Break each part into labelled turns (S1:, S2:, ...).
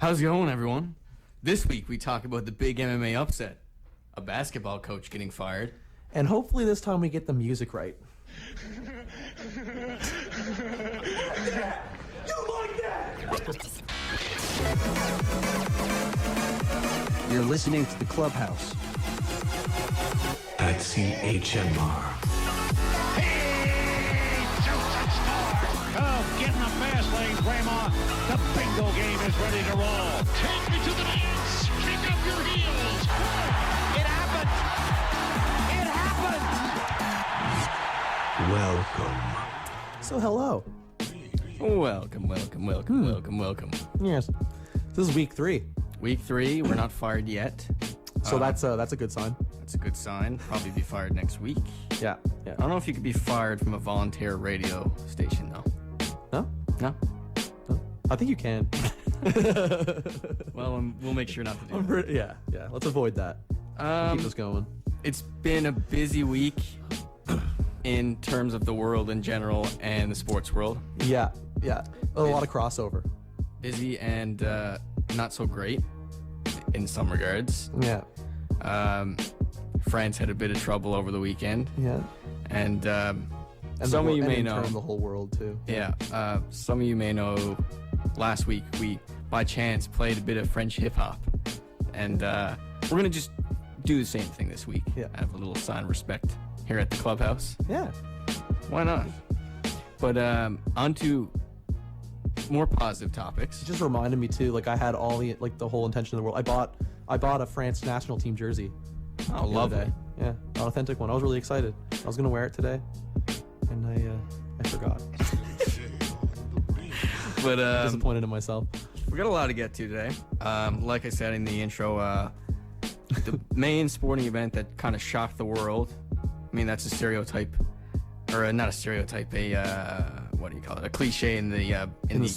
S1: How's it going, everyone? This week we talk about the big MMA upset, a basketball coach getting fired,
S2: and hopefully this time we get the music right.
S3: You're listening to the Clubhouse
S4: at CHMR.
S5: Oh, get in the fast lane, Draymond. The bingo game is ready to roll.
S6: Take me to the dance. Kick up your heels.
S5: It happened. It happened.
S4: Welcome.
S2: So hello.
S1: Welcome.
S2: Yes. This is week 3.
S1: Week 3, we're not fired yet.
S2: So that's a good sign.
S1: That's a good sign. Probably be fired next week.
S2: Yeah.
S1: I don't know if you could be fired from a volunteer radio station, though. No?
S2: I think you can.
S1: Well, we'll make sure not to do that.
S2: Yeah. Let's avoid that. Keep us going.
S1: It's been a busy week in terms of the world in general and the sports world.
S2: Yeah. A lot of crossover.
S1: Busy and not so great in some regards.
S2: Yeah.
S1: France had a bit of trouble over the weekend.
S2: Yeah.
S1: And some of you may know.
S2: The whole world too.
S1: Yeah. Some of you may know. Last week we, by chance, played a bit of French hip hop, and we're gonna just do the same thing this week.
S2: Yeah.
S1: Have a little sign of respect here at the Clubhouse.
S2: Yeah.
S1: Why not? But on to more positive topics.
S2: It just reminded me too. Like I had all the whole intention of the world. I bought a France national team jersey.
S1: Oh, lovely.
S2: Yeah, an authentic one. I was really excited. I was gonna wear it today, and I forgot.
S1: But
S2: disappointed in myself.
S1: We got a lot to get to today. Like I said in the intro, the main sporting event that kind of shocked the world. I mean, that's a stereotype, or not a stereotype, what do you call it? A cliche in the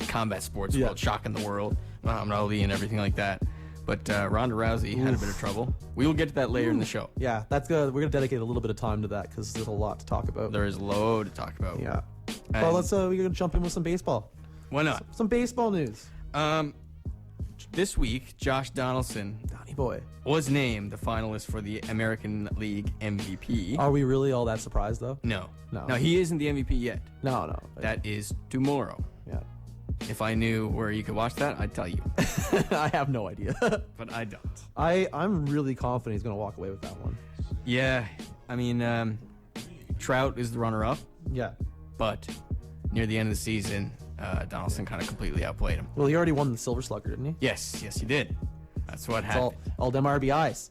S1: combat sports world, shocking the world, Muhammad Ali and everything like that. But Ronda Rousey had a bit of trouble. We will get to that later in the show.
S2: Yeah, that's good. We're gonna dedicate a little bit of time to that because there's a lot to talk about.
S1: There is a load to talk about.
S2: Yeah. Well, we're gonna jump in with some baseball.
S1: Why not?
S2: Some baseball news.
S1: This week, Josh Donaldson,
S2: Donnie boy,
S1: was named the finalist for the American League MVP.
S2: Are we really all that surprised though?
S1: No, he isn't the MVP yet.
S2: No.
S1: That is tomorrow.
S2: Yeah.
S1: If I knew where you could watch that, I'd tell you.
S2: I have no idea.
S1: But I don't.
S2: I'm really confident he's gonna walk away with that one.
S1: Yeah, I mean, Trout is the runner-up.
S2: Yeah.
S1: But near the end of the season, Donaldson kind of completely outplayed him.
S2: Well, he already won the Silver Slugger, didn't he?
S1: Yes, he did. That's what happened.
S2: All them RBIs.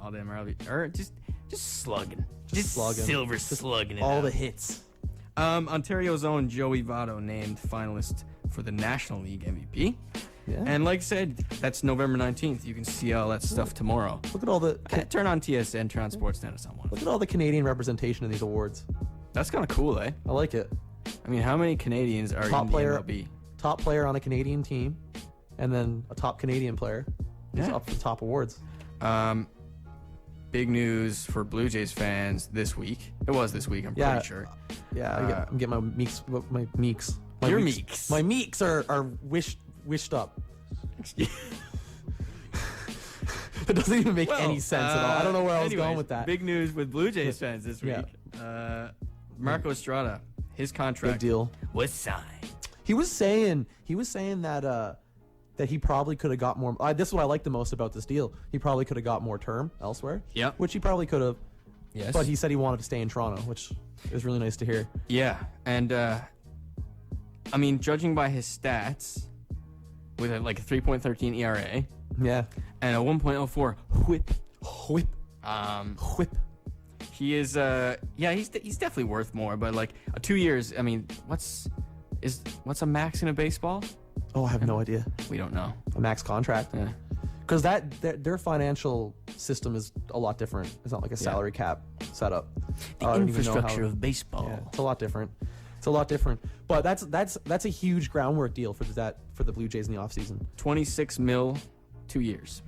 S1: All them RBIs. Or just slugging.
S2: Just slugging.
S1: Silver slugging it
S2: all
S1: out.
S2: the hits.
S1: Ontario's own Joey Votto named finalist for the National League MVP.
S2: Yeah.
S1: And like I said, that's November 19th. You can see all that stuff tomorrow.
S2: Look at all the...
S1: Turn on TSN, turn on Sportsnet or someone.
S2: Look at all the Canadian representation in these awards.
S1: That's kind of cool, eh?
S2: I like it.
S1: I mean, how many Canadians are in the MLB?
S2: Top player on a Canadian team, and then a top Canadian player is
S1: Yeah.
S2: up for the top awards.
S1: Big news for Blue Jays fans this week. It was this week, I'm pretty sure.
S2: Yeah, I'm getting my meeks.
S1: Your meeks.
S2: My meeks are wished up. It doesn't even make any sense at all. I don't know where I was going with that.
S1: Big news with Blue Jays fans this week. Marco Estrada, his contract
S2: Big deal.
S1: was signed.
S2: He was saying that he probably could have got more. This is what I like the most about this deal. He probably could have got more term elsewhere.
S1: Yeah.
S2: Which he probably could have.
S1: Yes.
S2: But he said he wanted to stay in Toronto, which is really nice to hear.
S1: Yeah, and I mean, judging by his stats, with a 3.13 ERA.
S2: Yeah.
S1: And a 1.04 WHIP.
S2: Whip.
S1: He is he's definitely worth more, but like 2 years. I mean, what's a max in a baseball?
S2: Oh, I have no idea.
S1: We don't know.
S2: A max contract.
S1: Yeah.
S2: Because their financial system is a lot different. It's not like a salary cap setup.
S1: The infrastructure of baseball.
S2: Yeah, it's a lot different. But that's a huge groundwork deal for the Blue Jays in the offseason.
S1: 26 mil, 2 years.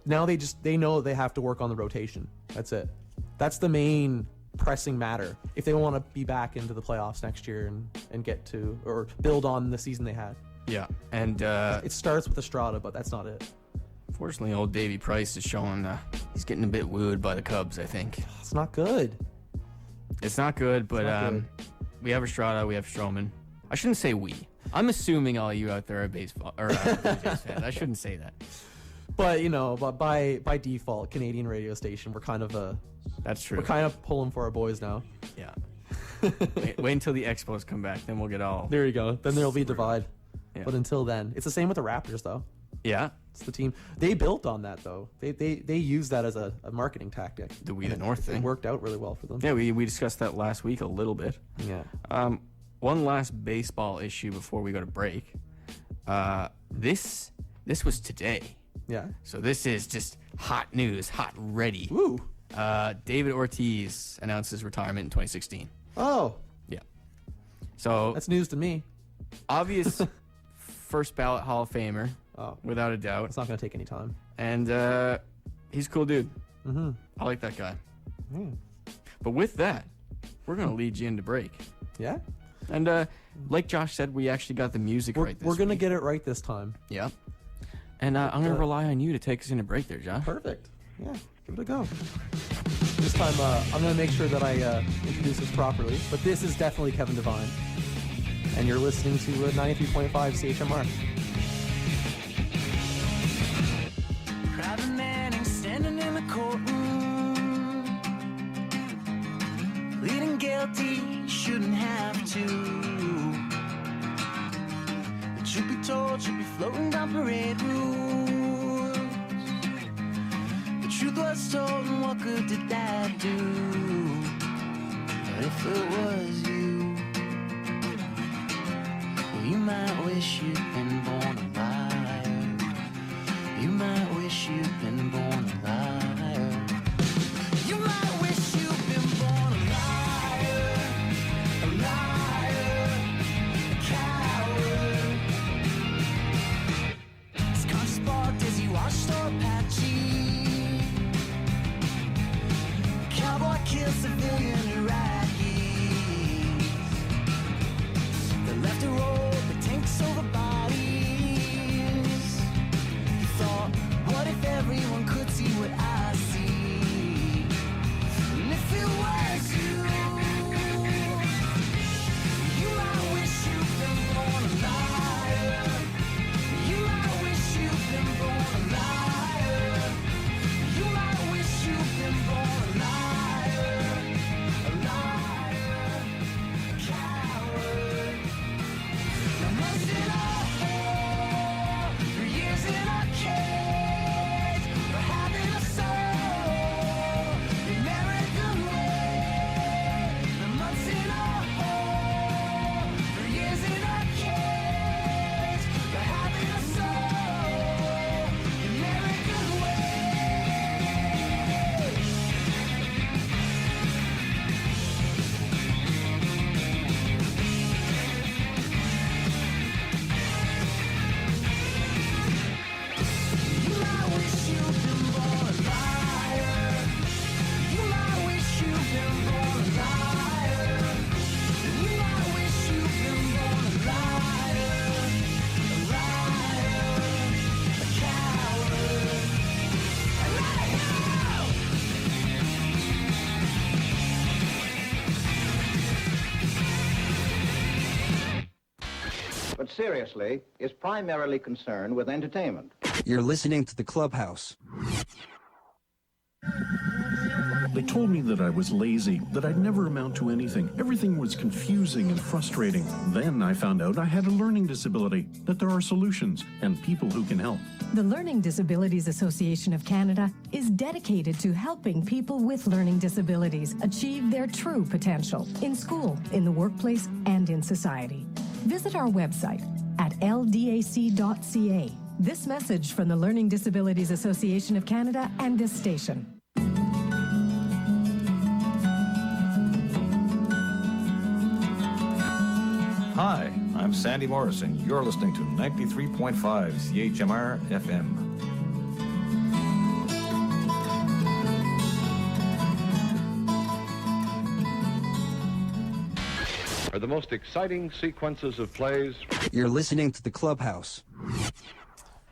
S2: Now they know they have to work on the rotation. That's it. That's the main pressing matter if they want to be back into the playoffs next year and get to or build on the season they had.
S1: Yeah, and
S2: It starts with Estrada, but that's not it.
S1: fortunately, old Davey Price is showing he's getting a bit wooed by the Cubs, I think.
S2: It's not good.
S1: It's not good, but
S2: not good.
S1: we have Estrada, we have Stroman. I shouldn't say we. I'm assuming all you out there are baseball or Blue Jays fans. I shouldn't say that.
S2: But but by default, Canadian radio station, we're kind of
S1: That's true.
S2: we're kind of pulling for our boys now.
S1: Yeah. wait until the Expos come back, then we'll get all.
S2: There you go. Then there'll be a divide.
S1: Yeah.
S2: But until then, it's the same with the Raptors, though.
S1: Yeah.
S2: It's the team. They built on that, though. They used that as a marketing tactic.
S1: The We the North
S2: It
S1: thing.
S2: worked out really well for them.
S1: Yeah, we discussed that last week a little bit.
S2: Yeah.
S1: One last baseball issue before we go to break. This was today.
S2: Yeah.
S1: So this is just hot news, hot ready.
S2: Woo.
S1: David Ortiz announced his retirement in 2016.
S2: Oh,
S1: Yeah. So
S2: that's news to me.
S1: obvious first ballot Hall of Famer,
S2: Oh,
S1: without a doubt.
S2: it's not going to take any time.
S1: And he's a cool dude.
S2: Mm-hmm.
S1: I like that guy.
S2: Mm.
S1: But with that, we're going to lead you into break.
S2: Yeah.
S1: And like Josh said, we actually got the music right this
S2: We're going to
S1: week.
S2: get it right this time.
S1: Yeah. And I'm going to rely on you to take us into break there, Josh.
S2: Perfect. Yeah. Give it a go. This time, I'm going to make sure that I introduce this properly. But this is definitely Kevin Devine. And you're listening to 93.5 CHMR.
S7: Private Manning standing in the courtroom, pleading guilty, shouldn't have to. The truth be told, should be floating down parade routes. The truth was told, and what good did that do? But if it was you, well, you might wish you'd been born a liar. You might wish you'd been born a liar. You might wish you'd been born a liar, a coward. His conscience sparked as he watched Apache. Cowboy killed civilian Iraqis. They left a road, the tanks over bodies. He thought, what if everyone could see what I see? And if it was you, you might wish you'd been born a liar. You might wish you'd been born a liar. You might wish you'd been born a liar. A liar, a coward. Now months in a hole, 3 years in a cage, for having a soul, the American way. Now months in a hole, 3 years in a cage, for having a soul, the American way. You might wish you'd been born a liar. You might wish you'd been born a liar. You might wish you'd been born a liar. A liar, a coward. A liar!
S8: but seriously is primarily concerned with entertainment.
S3: You're listening to the Clubhouse.
S9: They told me that I was lazy, that I'd never amount to anything. Everything was confusing and frustrating. Then I found out I had a learning disability, that there are solutions and people who can help.
S10: The Learning Disabilities Association of Canada is dedicated to helping people with learning disabilities achieve their true potential in school, in the workplace, and in society. Visit our website at ldac.ca. This message from the Learning Disabilities Association of Canada and this station.
S11: Hi, I'm Sandy Morrison. You're listening to 93.5 CHMR FM.
S12: are the most exciting sequences of plays.
S3: You're listening to the Clubhouse.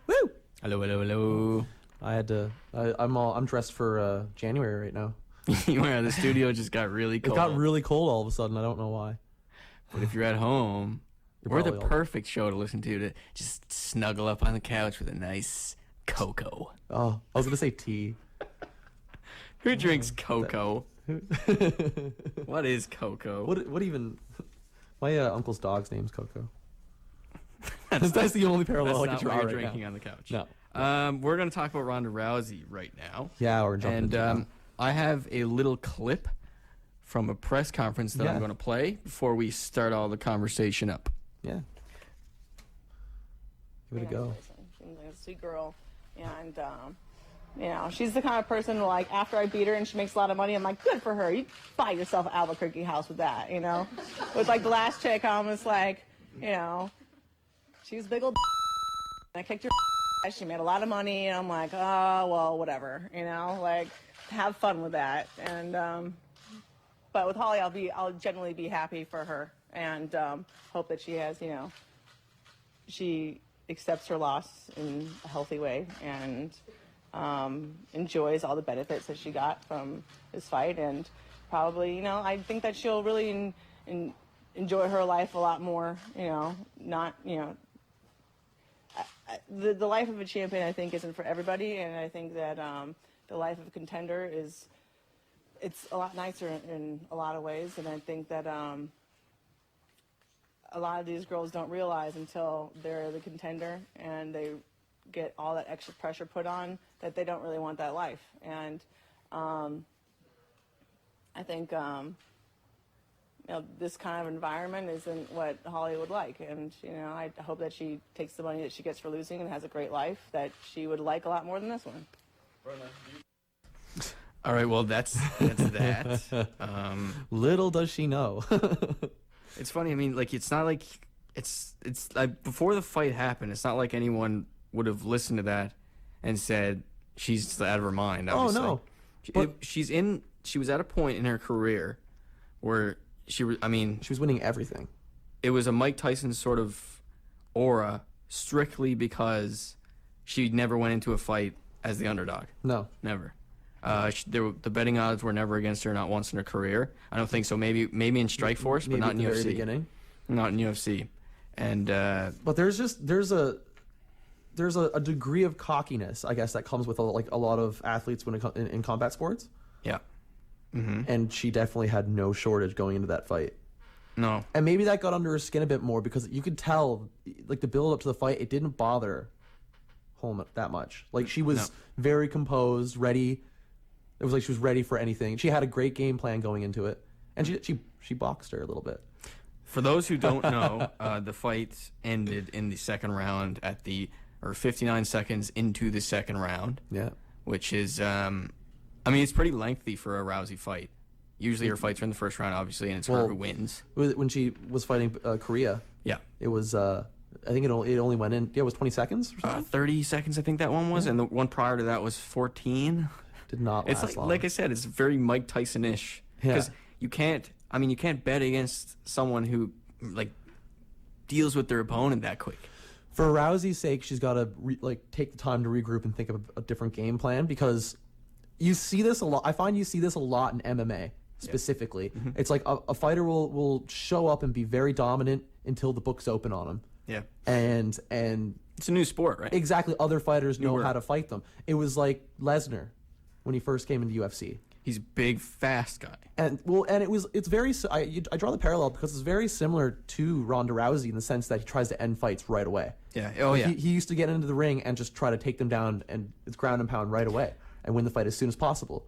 S2: Woo!
S1: Hello, hello, hello.
S2: I had to. I'm dressed for January right now.
S1: Yeah, the studio just got really cold.
S2: It got really cold all of a sudden. I don't know why.
S1: But if you're at home, we're the perfect show to listen to just snuggle up on the couch with a nice cocoa.
S2: Oh, I was gonna say tea.
S1: Who drinks cocoa? What is cocoa?
S2: What even? My uncle's dog's name's Coco. That's the only parallel I can draw
S1: right
S2: right
S1: drinking
S2: now.
S1: on the couch.
S2: No.
S1: We're going to talk about Ronda Rousey right now.
S2: Yeah, we're jumping into that.
S1: I have a little clip from a press conference that I'm going to play before we start all the conversation up.
S2: Yeah. Give it a go.
S13: She's like a sweet girl. And, you know, she's the kind of person who, like, after I beat her and she makes a lot of money, I'm like, good for her. You buy yourself an Albuquerque house with that, you know? With, like, the last chick, I'm just like, you know, she's a big old I kicked her she made a lot of money, and I'm like, oh, well, whatever, you know? Like, have fun with that. And, but with Holly, I'll generally be happy for her and hope that she has, you know, she accepts her loss in a healthy way and enjoys all the benefits that she got from this fight. And probably, you know, I think that she'll really enjoy her life a lot more, you know, not, you know, the life of a champion, I think, isn't for everybody. And I think that the life of a contender it's a lot nicer in a lot of ways. And I think that a lot of these girls don't realize until they're the contender and they get all that extra pressure put on that they don't really want that life. And I think, you know, this kind of environment isn't what Holly would like. And, you know, I hope that she takes the money that she gets for losing and has a great life that she would like a lot more than this one.
S1: All right, well, that's that.
S2: Little does she know.
S1: It's funny. I mean, like, it's not like it's like before the fight happened. It's not like anyone would have listened to that and said she's out of her mind. Obviously.
S2: Oh no,
S1: she was at a point in her career where she was
S2: winning everything.
S1: It was a Mike Tyson sort of aura, strictly because she never went into a fight as the underdog.
S2: No,
S1: never. The betting odds were never against her, not once in her career. I don't think so. Maybe in Strikeforce, but not in
S2: at the
S1: UFC.
S2: very beginning.
S1: Not in UFC. And
S2: but there's a degree of cockiness, I guess, that comes with a lot of athletes when in combat sports.
S1: Yeah. Mm-hmm.
S2: And she definitely had no shortage going into that fight.
S1: No.
S2: And maybe that got under her skin a bit more because you could tell, like, the build up to the fight, it didn't bother Holm that much. Like, she was very composed, ready. It was like she was ready for anything. She had a great game plan going into it, and she boxed her a little bit.
S1: For those who don't know, the fight ended in the second round 59 seconds into the second round.
S2: Yeah.
S1: Which is, it's pretty lengthy for a Rousey fight. Usually her fights are in the first round, obviously, and it's her who wins.
S2: When she was fighting Korea,
S1: yeah,
S2: it was. I think it only went in. Yeah, it was 20 seconds.
S1: 30 seconds, I think that one was, and the one prior to that was 14.
S2: Did not last
S1: it's
S2: long.
S1: Like I said, it's very Mike Tyson-ish because you can't bet against someone who deals with their opponent that quick.
S2: For Rousey's sake, she's got to take the time to regroup and think of a different game plan because you see this a lot. I find you see this a lot in MMA specifically. Yeah. Mm-hmm. It's like a fighter will show up and be very dominant until the book's open on him.
S1: Yeah,
S2: and
S1: it's a new sport, right?
S2: Exactly. Other fighters know how to fight them. It was like Lesnar when he first came into UFC.
S1: He's a big, fast guy.
S2: And it's very. I draw the parallel because it's very similar to Ronda Rousey in the sense that he tries to end fights right away.
S1: Yeah. Oh yeah.
S2: He used to get into the ring and just try to take them down and it's ground and pound right away and win the fight as soon as possible.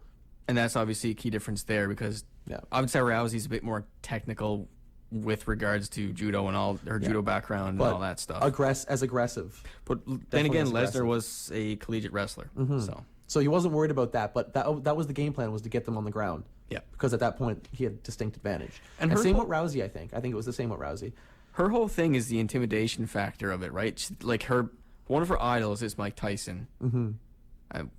S1: And that's obviously a key difference there because I would say Rousey's a bit more technical with regards to judo and all her judo background and all that stuff.
S2: As aggressive.
S1: But then again, Lesnar was a collegiate wrestler,
S2: so he wasn't worried about that. But that was the game plan, was to get them on the ground.
S1: Yeah,
S2: because at that point he had distinct advantage. And same with Rousey, I think. I think it was the same with Rousey.
S1: Her whole thing is the intimidation factor of it, right? Like one of her idols is Mike Tyson.
S2: Mm-hmm.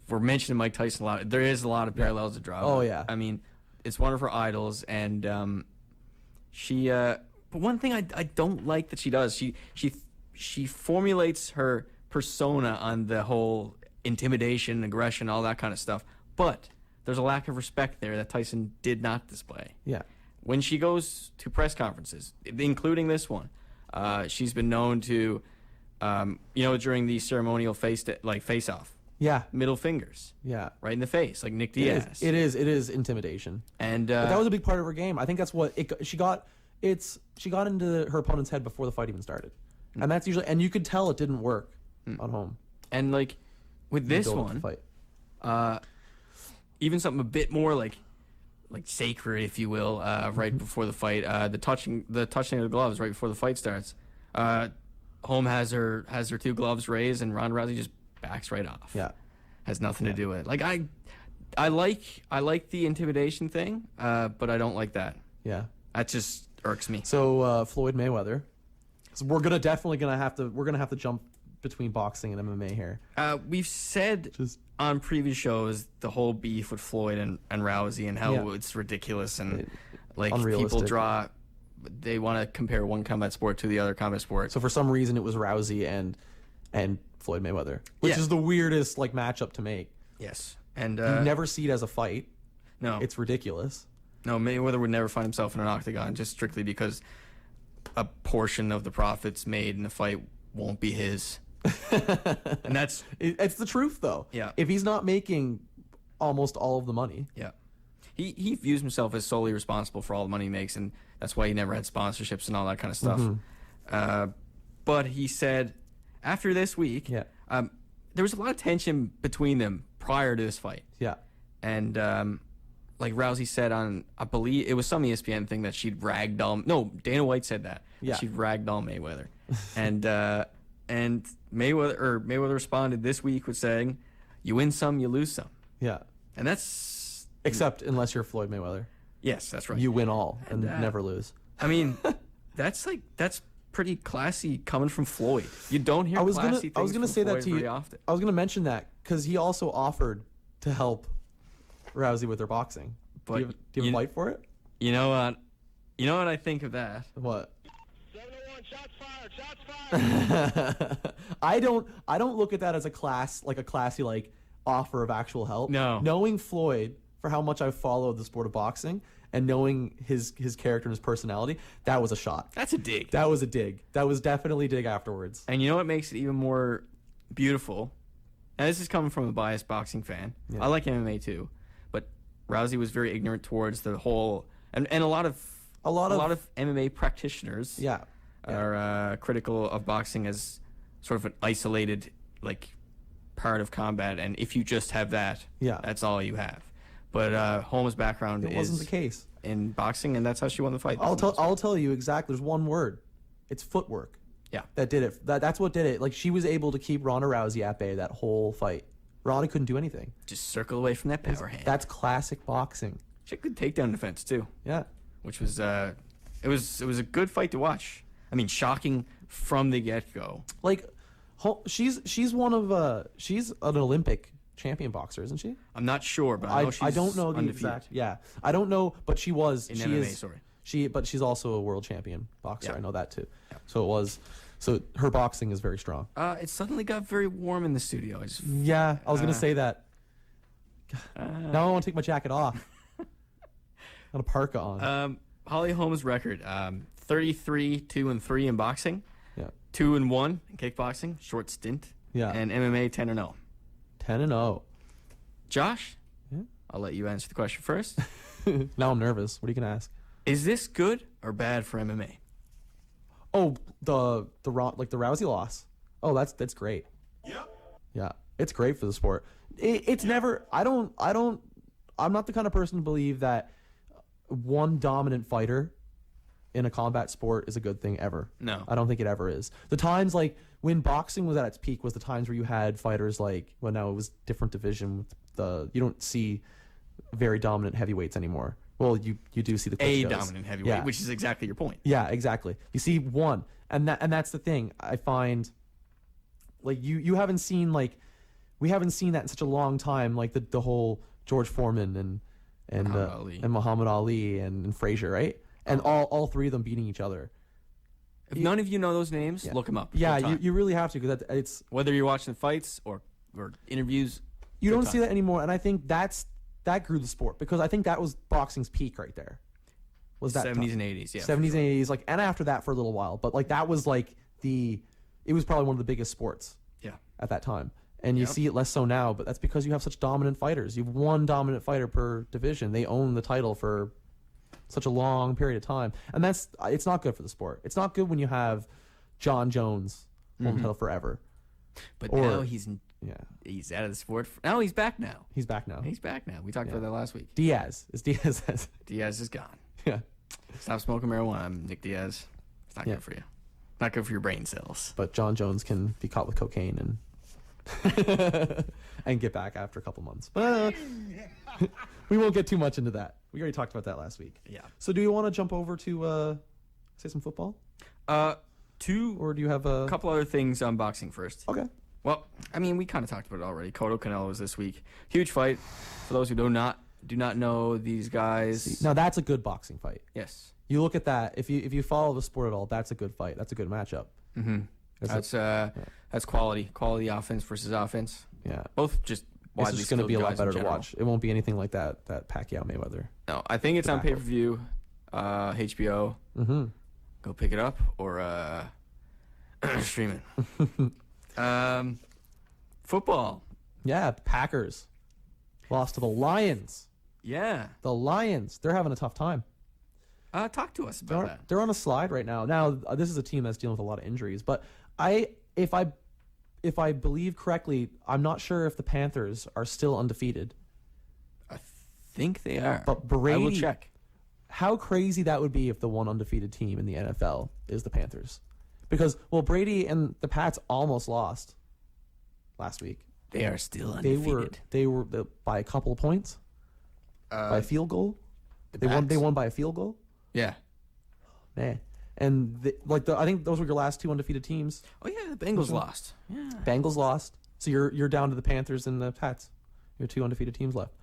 S1: We're mentioning Mike Tyson a lot. There is a lot of parallels to draw.
S2: Oh yeah.
S1: I mean, it's one of her idols, and she. But But one thing I don't like that she does, she formulates her persona on the whole intimidation, aggression, all that kind of stuff. But there's a lack of respect there that Tyson did not display.
S2: Yeah.
S1: When she goes to press conferences, including this one, she's been known to, during the ceremonial face-off.
S2: Yeah.
S1: Middle fingers.
S2: Yeah.
S1: Right in the face, like Nick Diaz.
S2: It is intimidation.
S1: And
S2: but that was a big part of her game. I think that's what she got into her opponent's head before the fight even started. And that's usually, and you could tell it didn't work on home.
S1: And like with this one, even something a bit more like sacred, if you will, right before the fight, the touching of the gloves right before the fight starts. Holm has her 2 gloves raised, and Ronda Rousey just backs right off.
S2: Yeah,
S1: has nothing to do with it. Like I like the intimidation thing, but I don't like that.
S2: Yeah,
S1: that just irks me.
S2: So Floyd Mayweather. So we're gonna have to jump between boxing and MMA here.
S1: We've said on previous shows the whole beef with Floyd and Rousey and how it's ridiculous and people they want to compare one combat sport to the other combat sport.
S2: So for some reason it was Rousey and Floyd Mayweather, which is the weirdest matchup to make.
S1: Yes, and
S2: you never see it as a fight.
S1: No,
S2: it's ridiculous.
S1: No, Mayweather would never find himself in an octagon just strictly because a portion of the profits made in the fight won't be his. And
S2: it's the truth though.
S1: Yeah.
S2: If he's not making almost all of the money.
S1: Yeah. He views himself as solely responsible for all the money he makes, and that's why he never had sponsorships and all that kind of stuff. Mm-hmm. But he said after this week, there was a lot of tension between them prior to this fight.
S2: Yeah.
S1: And like Rousey said on, I believe it was some ESPN thing that she'd ragdoll. No, Dana White said that.
S2: Yeah.
S1: She'd ragdoll Mayweather. and Mayweather responded this week with saying, "You win some, you lose some."
S2: Yeah.
S1: And that's
S2: except unless you're Floyd Mayweather.
S1: Yes, that's right.
S2: You win all and never lose.
S1: I mean, that's pretty classy coming from Floyd. You don't hear classy things
S2: I was gonna
S1: from
S2: say
S1: Floyd
S2: that to you.
S1: very often.
S2: I was gonna mention that because he also offered to help Rousey with her boxing.
S1: But
S2: do you have a fight for it?
S1: You know what? You know what I think of that?
S2: What?
S5: 7-1, shots fired.
S2: I don't look at that as a classy offer of actual help.
S1: No.
S2: Knowing Floyd for how much I've followed the sport of boxing and knowing his character and his personality, that was a shot.
S1: That's a dig.
S2: That was a dig. That was definitely a dig afterwards.
S1: And you know what makes it even more beautiful? And this is coming from a biased boxing fan. Yeah. I like MMA too, but Rousey was very ignorant towards the whole, and a lot of MMA practitioners are critical of boxing as sort of an isolated part of combat, and if you just have that, that's all you have. But Holmes' background
S2: wasn't the case
S1: in boxing, and that's how she won the fight.
S2: I'll tell you exactly. There's one word. It's footwork.
S1: Yeah,
S2: that did it. That's what did it. She was able to keep Ronda Rousey at bay that whole fight. Ronda couldn't do anything.
S1: Just circle away from that power hand.
S2: That's classic boxing.
S1: She had good takedown defense too.
S2: Yeah,
S1: which was it was a good fight to watch. I mean, shocking from the get go.
S2: She's one of she's an Olympic champion boxer, isn't she?
S1: I'm not sure, but I know she's
S2: I don't know the
S1: undefeated.
S2: exact. Yeah, I don't know, but she was.
S1: In
S2: she
S1: MMA,
S2: is,
S1: sorry.
S2: But she's also a world champion boxer.
S1: Yeah.
S2: I know that too.
S1: Yeah.
S2: So it was. So her boxing is very strong.
S1: It suddenly got very warm in the studio.
S2: I was gonna say that. Now I want to take my jacket off. Got a parka on.
S1: Holly Holmes' record: 33-2-3 in boxing.
S2: Yeah.
S1: 2-1 in kickboxing, short stint.
S2: Yeah.
S1: And MMA 10-0.
S2: 10-0.
S1: Josh, I'll let you answer the question first.
S2: Now I'm nervous. What are you gonna ask?
S1: Is this good or bad for MMA?
S2: Oh, the Rousey loss. Oh, that's great.
S5: Yep.
S2: Yeah, it's great for the sport. It's never. I'm not the kind of person to believe that one dominant fighter in a combat sport is a good thing ever.
S1: No,
S2: I don't think it ever is. The times when boxing was at its peak was the times where you had fighters now it was different division. You don't see very dominant heavyweights anymore. Well, you do see the Klitschko's.
S1: Dominant heavyweight, which is exactly your point.
S2: Yeah, exactly. You see one, and that's the thing. I find you haven't seen we haven't seen that in such a long time. The whole George Foreman and Muhammad Ali and Frazier, right? And all three of them beating each other.
S1: If none of you know those names, look them up.
S2: Yeah, you really have to, because it's
S1: whether you're watching fights or interviews.
S2: You don't see that anymore, and I think that grew the sport, because I think that was boxing's peak right there. Was that
S1: 70s and 80s? Yeah,
S2: 70s and 80s, like, and after that for a little while, but like that was like it was probably one of the biggest sports.
S1: Yeah.
S2: At that time, and you see it less so now, but that's because you have such dominant fighters. You have one dominant fighter per division. They own the title for such a long period of time, and it's not good for the sport. It's not good when you have John Jones hold the title forever.
S1: But now he's out of the sport. Now he's back now.
S2: He's back now.
S1: We talked about that last week.
S2: Diaz is
S1: gone.
S2: Yeah.
S1: Stop smoking marijuana. I'm Nick Diaz. It's not good for you. Not good for your brain cells.
S2: But John Jones can be caught with cocaine and and get back after a couple months. But we won't get too much into that. We already talked about that last week.
S1: Yeah.
S2: So do you want to jump over to say some football? Or do you have a
S1: couple other things on boxing first?
S2: Okay.
S1: Well, I mean, we kind of talked about it already. Cotto Canelo was this week. Huge fight. For those who do not know these guys.
S2: Now that's a good boxing fight.
S1: Yes.
S2: You look at that. If you follow the sport at all, that's a good fight. That's a good matchup.
S1: Mm-hmm. That's quality offense versus offense.
S2: Yeah.
S1: Both just widely
S2: It's just going to be a lot better to
S1: general.
S2: watch. It won't be anything like that Pacquiao Mayweather.
S1: No, I think it's on pay-per-view, HBO.
S2: Mm-hmm.
S1: Go pick it up or stream it. Football.
S2: Yeah, Packers lost to the Lions.
S1: Yeah.
S2: The Lions. They're having a tough time.
S1: Talk to us about that.
S2: They're on a slide right now. Now, this is a team that's dealing with a lot of injuries, but if I believe correctly, I'm not sure if the Panthers are still undefeated.
S1: I think they are.
S2: But Brady,
S1: I will check.
S2: How crazy that would be if the one undefeated team in the NFL is the Panthers. Because, Brady and the Pats almost lost last week.
S1: They are still undefeated.
S2: They were by a couple of points, by a field goal. They won by a field goal.
S1: Yeah,
S2: man, and I think those were your last two undefeated teams.
S1: Oh yeah, the Bengals lost. Yeah,
S2: Bengals lost. So you're down to the Panthers and the Pats. Your two undefeated teams left,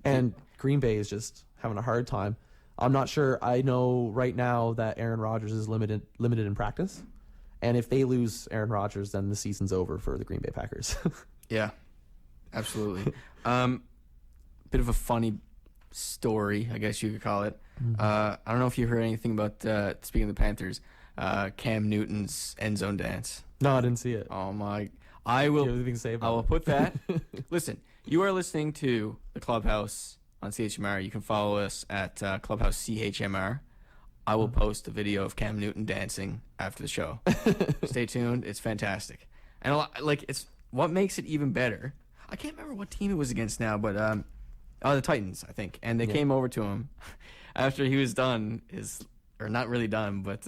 S2: and Green Bay is just having a hard time. I'm not sure. I know right now that Aaron Rodgers is limited in practice, and if they lose Aaron Rodgers, then the season's over for the Green Bay Packers.
S1: Yeah, absolutely. Bit of a funny story, I guess you could call it. I don't know if you heard anything about, speaking of the Panthers, Cam Newton's end zone dance.
S2: No, I didn't see it.
S1: Oh my! I will put that. Listen, you are listening to the Clubhouse on CHMR. You can follow us at Clubhouse CHMR. I will post a video of Cam Newton dancing after the show. Stay tuned. It's fantastic, and it's what makes it even better. I can't remember what team it was against now, but the Titans, I think, and they came over to him after he was done. Or not really done, but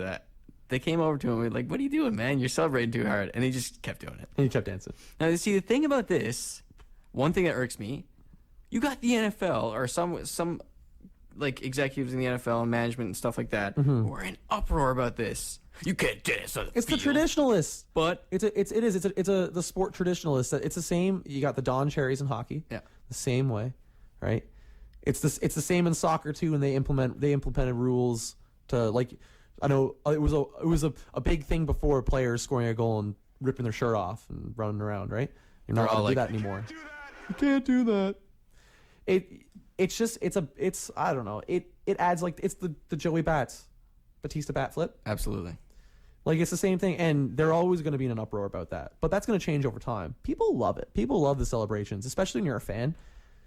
S1: they came over to him and were like, "What are you doing, man? You're celebrating too hard." And he just kept doing it.
S2: And he kept dancing.
S1: Now, see, the thing about this, one thing that irks me, you got the NFL or some like executives in the NFL and management and stuff like that who are in uproar about this. You can't dance on the
S2: It's
S1: field.
S2: the traditionalists,
S1: but
S2: the sport traditionalists. It's the same. You got the Don Cherries in hockey.
S1: Yeah,
S2: the same way, right? It's the same in soccer too, and they implemented rules to like. I know it was a big thing before players scoring a goal and ripping their shirt off and running around, right? You're not allowed to do that anymore. You can't do that. It's I don't know. It adds like it's the Joey Batista bat flip.
S1: Absolutely.
S2: Like it's the same thing, and they're always going to be in an uproar about that. But that's going to change over time. People love it. People love the celebrations, especially when you're a fan.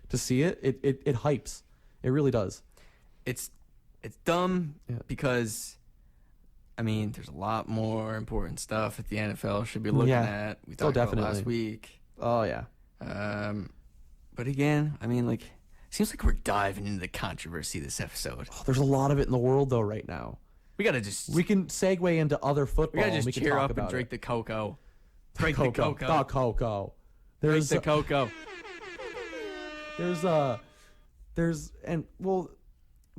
S2: To see it hypes. It really does.
S1: It's dumb because, I mean, there's a lot more important stuff that the NFL should be looking at. We talked about last week.
S2: Oh yeah.
S1: But again, I mean, like, seems like we're diving into the controversy this episode.
S2: Oh, there's a lot of it in the world though right now.
S1: We can
S2: segue into other football.
S1: We gotta just cheer up
S2: and
S1: drink the cocoa.
S2: Drink the cocoa. The cocoa.
S1: Drink the cocoa.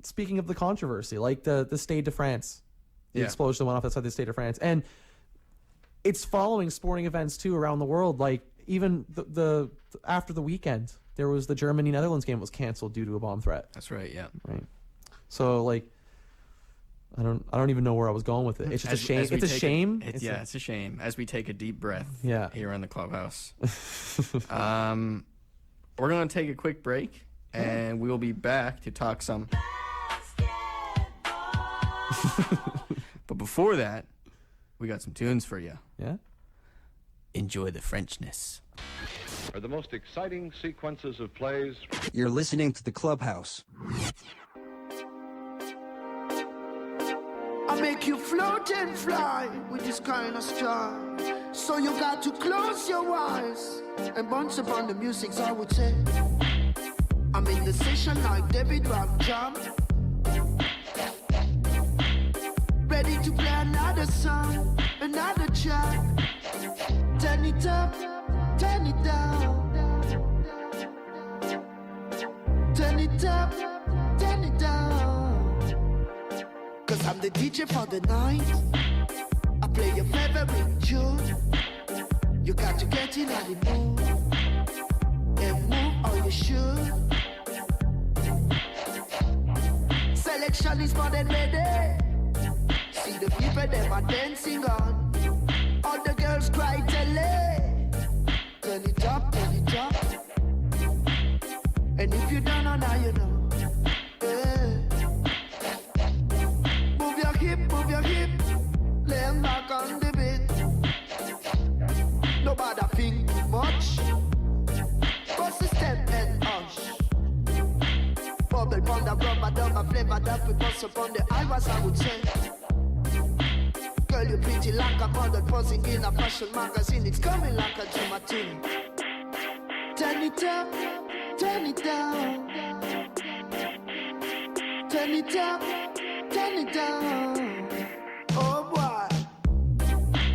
S2: Speaking of the controversy, like the Stade de France, the explosion that went off outside the Stade de France, and it's following sporting events too around the world. Like even the after the weekend, there was the Germany-Netherlands game was canceled due to a bomb threat.
S1: That's right. Yeah.
S2: Right. So like, I don't even know where I was going with it. It's just a shame. It's a shame.
S1: It's a shame. As we take a deep breath here in the clubhouse. We're going to take a quick break, and we will be back to talk some. But before that, we got some tunes for you.
S2: Yeah?
S1: Enjoy the Frenchness.
S12: Are the most exciting sequences of plays.
S3: You're listening to the Clubhouse.
S7: I make you float and fly with this kind of style. So you got to close your eyes and bounce upon the music, I would say. I'm in the session like David Rock Jam, ready to play another song, another track. Turn it up, turn it down. Turn it up, turn it down. Cause I'm the DJ for the night. I play your favorite tune. You got to get in on the mood and move or you should. Selection is more than ready. See the people them are dancing on. All the girls cry tele. Turn it up, turn it up. And if you don't know now you know. Yeah. Move your hip, lay back on the beat. Nobody think too much. Bust a step and hush. Bubble pon the rubber, double flavor that we bust upon the iris, I would say. Girl, you pretty like a model posing in a fashion magazine. It's coming like a dream thing. Turn it up, turn it down. Turn it up, turn it down. Oh boy,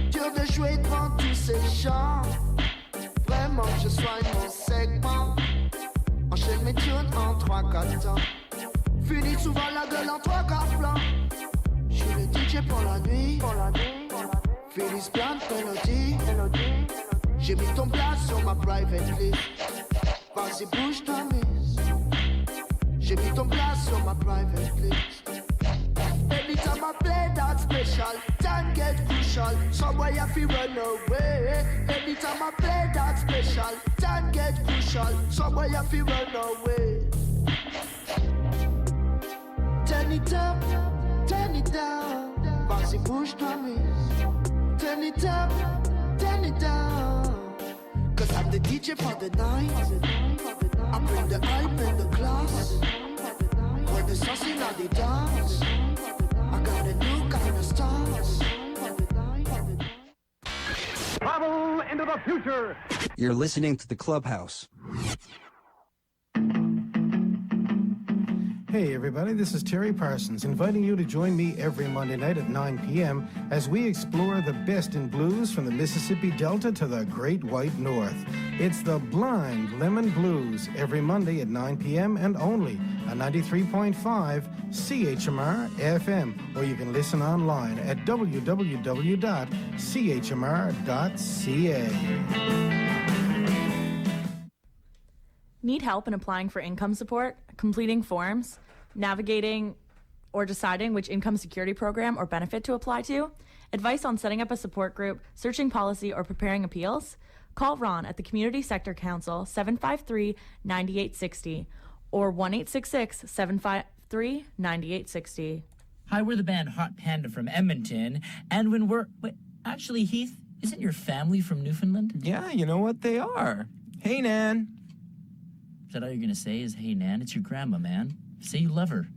S7: je veux jouer devant tous ces gens. Vraiment, je soigne mon segment. Enchaîne mes tunes en 3-4 temps. Finis souvent la gueule en 3-4 plans. Je suis le DJ pour la nuit. Félix Blanc, Melody. J'ai mis ton place sur ma private list. Vas-y, bouge-toi, miss. J'ai mis ton place sur ma private list. Every time I play that special, time get crucial. Somewhere you feel run away. Every time I play that special, time get crucial. Somewhere you feel run away. Turn it up, turn it down. Vas-y, bouge-toi, miss. Turn it up, turn it down. Cause I'm the DJ for the night. I bring the hype and the class. For the sauce in the dance. I got a new kind of stars.
S5: Travel into the future.
S3: You're listening to the Clubhouse.
S14: Hey everybody, this is Terry Parsons, inviting you to join me every Monday night at 9 p.m. as we explore the best in blues from the Mississippi Delta to the Great White North. It's the Blind Lemon Blues every Monday at 9 p.m. and only on 93.5 CHMR FM, or you can listen online at www.chmr.ca.
S15: Need help in applying for income support, completing forms, navigating or deciding which income security program or benefit to apply to? Advice on setting up a support group, searching policy, or preparing appeals? Call Ron at the Community Sector Council 753-9860 or 1-866-753-9860.
S16: Hi, we're the band Hot Panda from Edmonton, and when we're... Wait, actually, Heath, isn't your family from Newfoundland?
S17: Yeah, you know what? They are. Hey, Nan.
S16: Is that all you're going to say is, hey, Nan? It's your grandma, man. Say you love her.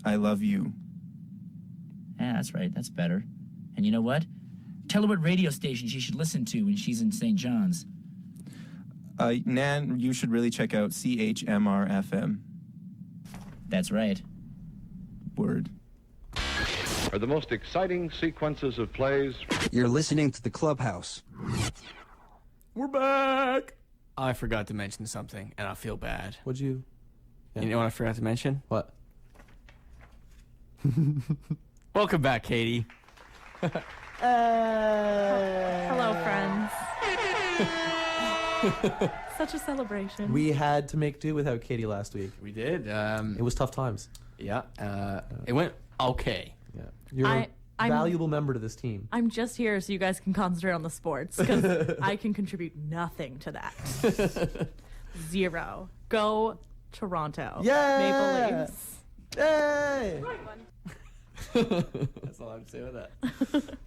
S17: I love you.
S16: Yeah, that's right. That's better. And you know what? Tell her what radio station she should listen to when she's in St. John's.
S17: Nan, you should really check out CHMR FM.
S16: That's right.
S17: Word.
S12: Are the most exciting sequences of plays.
S3: You're listening to the Clubhouse.
S1: We're back. I forgot to mention something, and I feel bad.
S2: What'd you... Yeah.
S1: You know what I forgot to mention?
S2: What?
S1: Welcome back, Katie.
S15: Hello, friends. Such a celebration.
S2: We had to make do without Katie last week.
S1: We did.
S2: It was tough times.
S1: Yeah. It went Okay.
S2: Yeah. You're a valuable member to this team.
S15: I'm just here so you guys can concentrate on the sports because I can contribute nothing to that. Zero. Go Toronto.
S2: Yeah.
S15: Maple Leafs.
S2: Yay!
S1: That's all I have to say about that.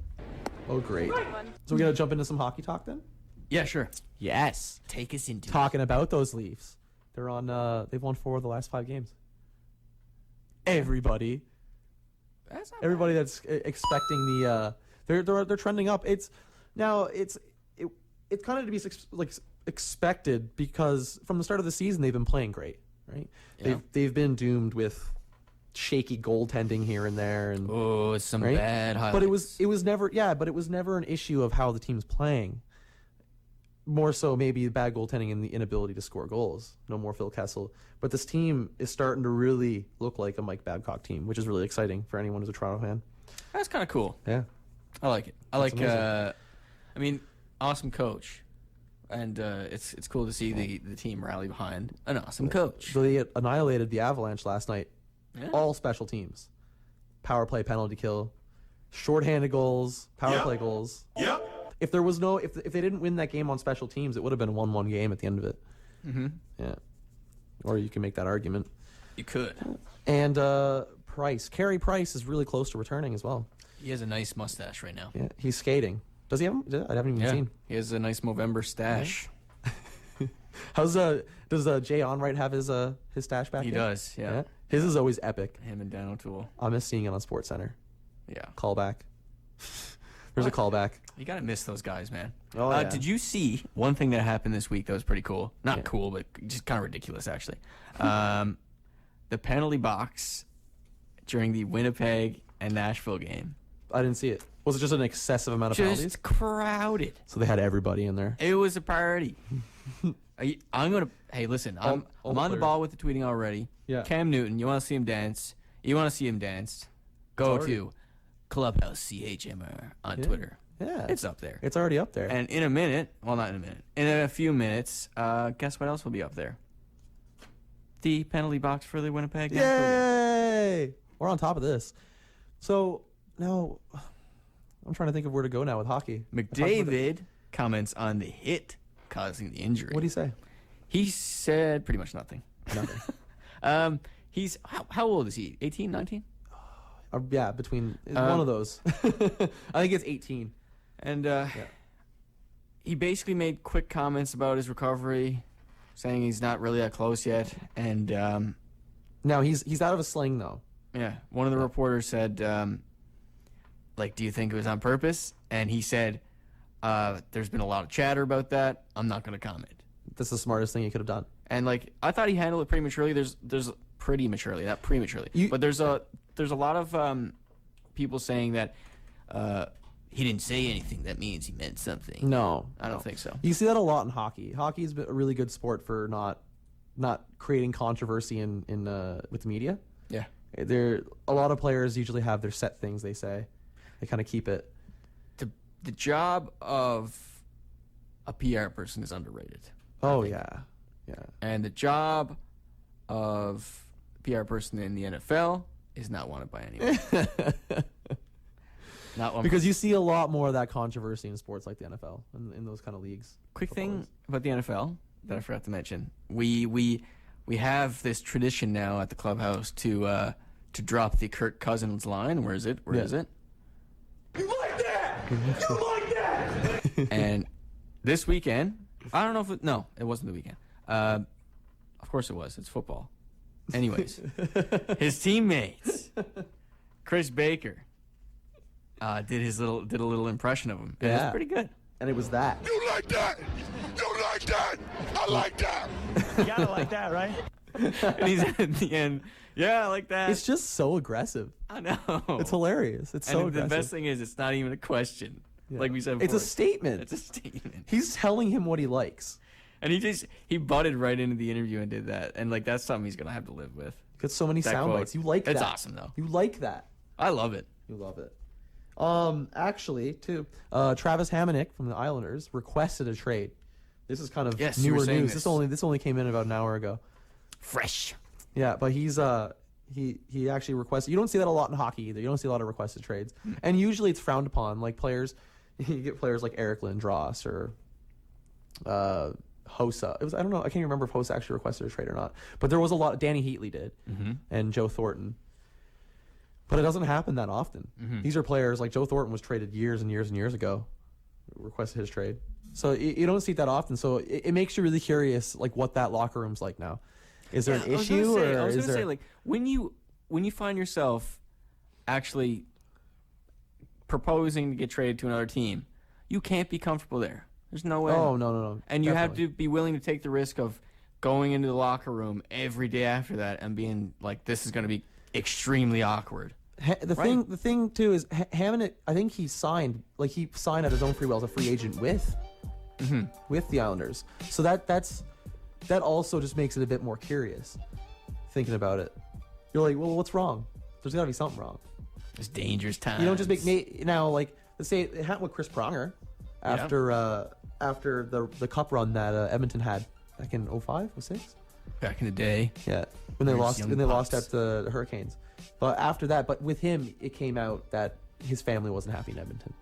S2: Oh, great. So we're going to jump into some hockey talk then?
S1: Yeah, sure.
S2: Yes.
S1: Take us into
S2: Talking about those Leafs. They're on, they've won 4 of the last 5 games. Everybody. Everybody that's expecting the, they're trending up. It's kind of to be expected because from the start of the season they've been playing great, right?
S1: Yeah.
S2: They've been doomed with shaky goaltending here and there, and
S1: it's some
S2: right?
S1: bad highlights.
S2: But it was never an issue of how the team's playing. More so maybe bad goaltending and the inability to score goals. No more Phil Kessel. But this team is starting to really look like a Mike Babcock team, which is really exciting for anyone who's a Toronto fan.
S1: That's kind of cool.
S2: Yeah.
S1: I like it.
S2: That's amazing.
S1: Awesome coach. And it's cool to see the team rally behind an awesome coach.
S2: So they annihilated the Avalanche last night.
S1: Yeah.
S2: All special teams. Power play, penalty kill, shorthanded goals, power play goals.
S4: Yep.
S2: If there was no, if they didn't win that game on special teams, it would have been a 1-1 game at the end of it.
S1: Mm-hmm.
S2: Yeah. Or you can make that argument.
S1: You could.
S2: And Carey Price is really close to returning as well.
S1: He has a nice mustache right now.
S2: Yeah, he's skating. Does he have him? I haven't even seen.
S1: He has a nice Movember stash.
S2: Does Jay Onright have his stash back?
S1: He
S2: yet?
S1: does, yeah.
S2: His is always epic.
S1: Him and Dan O'Toole.
S2: I miss seeing it on SportsCenter.
S1: Yeah.
S2: Callback. There's a callback.
S1: You gotta miss those guys, man.
S2: Oh, yeah.
S1: Did you see one thing that happened this week that was pretty cool? Not cool, but just kind of ridiculous, actually. The penalty box during the Winnipeg and Nashville game.
S2: I didn't see it. Was it just an excessive amount of penalties?
S1: Just crowded.
S2: So they had everybody in there.
S1: It was a party. Hey, listen, I'm on the ball with the tweeting already.
S2: Yeah.
S1: Cam Newton, you want to see him dance? You want to see him dance? Go to Clubhouse CHMR on Twitter.
S2: Yeah.
S1: It's up there.
S2: It's already up there.
S1: And in a minute, well, not in a minute, in a few minutes, guess what else will be up there? The penalty box for the Winnipeg.
S2: Yay! We're on top of this. So now I'm trying to think of where to go now with hockey.
S1: McDavid comments on the hit causing the injury.
S2: What did he say?
S1: He said pretty much nothing.
S2: Nothing.
S1: He's how old is he? 18, 19?
S2: Yeah, between one of those. I think it's 18.
S1: And he basically made quick comments about his recovery, saying he's not really that close yet. And
S2: now he's out of a sling though.
S1: Yeah, one of the reporters said, do you think it was on purpose? And he said, there's been a lot of chatter about that. I'm not going to comment.
S2: That's the smartest thing he could have done.
S1: And I thought he handled it prematurely. There's pretty maturely, not prematurely. But there's a lot of people saying that he didn't say anything. That means he meant something.
S2: No,
S1: I don't think so.
S2: You see that a lot in hockey. Hockey's been a really good sport for not creating controversy in with the media.
S1: Yeah.
S2: A lot of players usually have their set things they say. They kind of keep it.
S1: The job of a PR person is underrated.
S2: Oh yeah.
S1: And the job of a PR person in the NFL is not wanted by anyone. Not one.
S2: Because you see a lot more of that controversy in sports like the NFL in those kind of leagues.
S1: Quick thing about the NFL that I forgot to mention: we have this tradition now at the Clubhouse to drop the Kirk Cousins line. Where is it? Where is it?
S7: You like that? You like that?
S1: And this weekend, I don't know if it wasn't the weekend. Of course it was. It's football. Anyways, his teammates, Chris Baker, did a little impression of him. It was pretty good.
S2: And it was that.
S7: You like that? You like that? I like that.
S18: You gotta like that, right?
S1: And he's at the end. Yeah, I like that.
S2: It's just so aggressive.
S1: I know.
S2: It's hilarious. It's so aggressive.
S1: The best thing is it's not even a question.
S2: Yeah.
S1: Like we said before.
S2: It's a statement.
S1: It's a statement.
S2: He's telling him what he likes.
S1: And he butted right into the interview and did that. And that's something he's going to have to live with.
S2: Got so many
S1: That
S2: sound
S1: quote.
S2: bites. You like that.
S1: It's awesome, though.
S2: You like that.
S1: I love it.
S2: You love it. Actually, too, Travis Hamonic from the Islanders requested a trade. This is kind of
S1: Yes, you were
S2: newer
S1: saying
S2: news. This only came in about an hour ago.
S1: Fresh.
S2: Yeah, but he's he actually requested. You don't see that a lot in hockey either. You don't see a lot of requested trades, and usually it's frowned upon. Like players, you get players like Eric Lindros or Hossa. It was, I don't know. I can't remember if Hossa actually requested a trade or not. But there was a lot. Danny Heatley did, and Joe Thornton. But it doesn't happen that often. These are players like Joe Thornton was traded years and years and years ago. Requested his trade. So you don't see it that often. So it makes you really curious, like what that locker room's like now. Is there an issue,
S1: I was
S2: or
S1: gonna say, like when you find yourself actually proposing to get traded to another team, you can't be comfortable there. There's no way.
S2: Oh no.
S1: And you have to be willing to take the risk of going into the locker room every day after that and being like, this is going to be extremely awkward.
S2: The thing too is Hammond. I think he signed at his own free will as a free agent with the Islanders. So that also just makes it a bit more curious. Thinking about it, you're like, well, what's wrong? There's got to be something wrong.
S1: It's dangerous times.
S2: You don't just make now like let's say it happened with Chris Pronger after the cup run that Edmonton had back in 05, 06?
S1: Back in the day.
S2: Yeah, when they lost at the Hurricanes. But after that, with him, it came out that his family wasn't happy in Edmonton.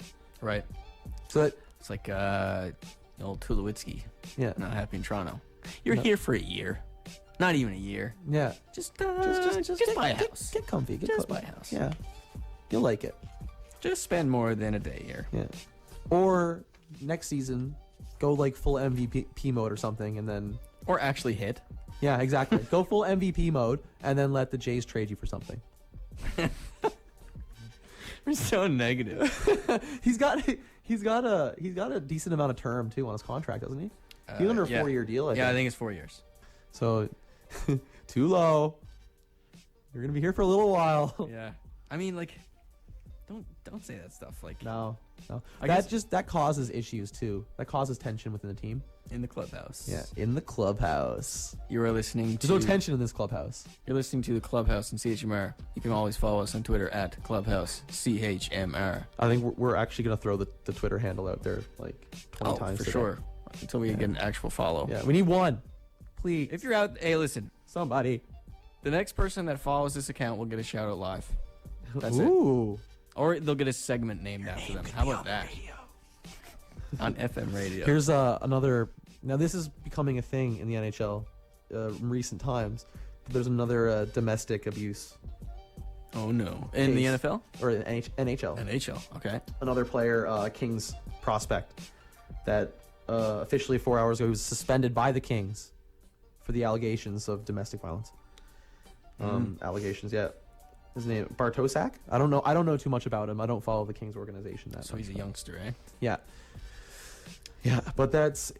S1: Right.
S2: So
S1: it's like old Tulowitzki.
S2: Yeah.
S1: Not happy in Toronto. You're here for a year. Not even a year.
S2: Yeah.
S1: Just buy a house.
S2: Get comfy.
S1: Buy a house.
S2: Yeah. You'll like it.
S1: Just spend more than a day here.
S2: Yeah. Or next season, go like full MVP mode or something, and then.
S1: Or actually hit.
S2: Yeah, exactly. Go full MVP mode, and then let the Jays trade you for something.
S1: We're so negative.
S2: He's got a decent amount of term too on his contract, doesn't he? He's under a 4-year deal. I
S1: think it's 4 years.
S2: So too low. You're gonna be here for a little while.
S1: Yeah. I mean, like, don't say that stuff. Like,
S2: no. That causes issues too. That causes tension within the team.
S1: In the clubhouse.
S2: Yeah, in the clubhouse.
S1: You are listening to...
S2: There's no tension in this clubhouse.
S1: You're listening to the Clubhouse and CHMR. You can always follow us on Twitter at Clubhouse CHMR.
S2: I think we're actually going to throw the Twitter handle out there like 20 times
S1: for
S2: today.
S1: sure. Until we get an actual follow.
S2: Yeah, we need one. Please.
S1: If you're out... Hey, listen.
S2: Somebody.
S1: The next person that follows this account will get a shout-out live. That's
S2: Ooh.
S1: it. Or they'll get a segment named after them. How about that? On FM radio.
S2: Here's another... Now, this is becoming a thing in the NHL in recent times. But there's another domestic abuse.
S1: Oh, no. In the NFL?
S2: Or NHL.
S1: NHL, okay.
S2: Another player, Kings prospect, that officially 4 hours ago he was suspended by the Kings for the allegations of domestic violence. Allegations, yeah. His name, Bartosak? I don't know too much about him. I don't follow the Kings organization that much.
S1: So he's a youngster, eh?
S2: Yeah. Yeah, but it's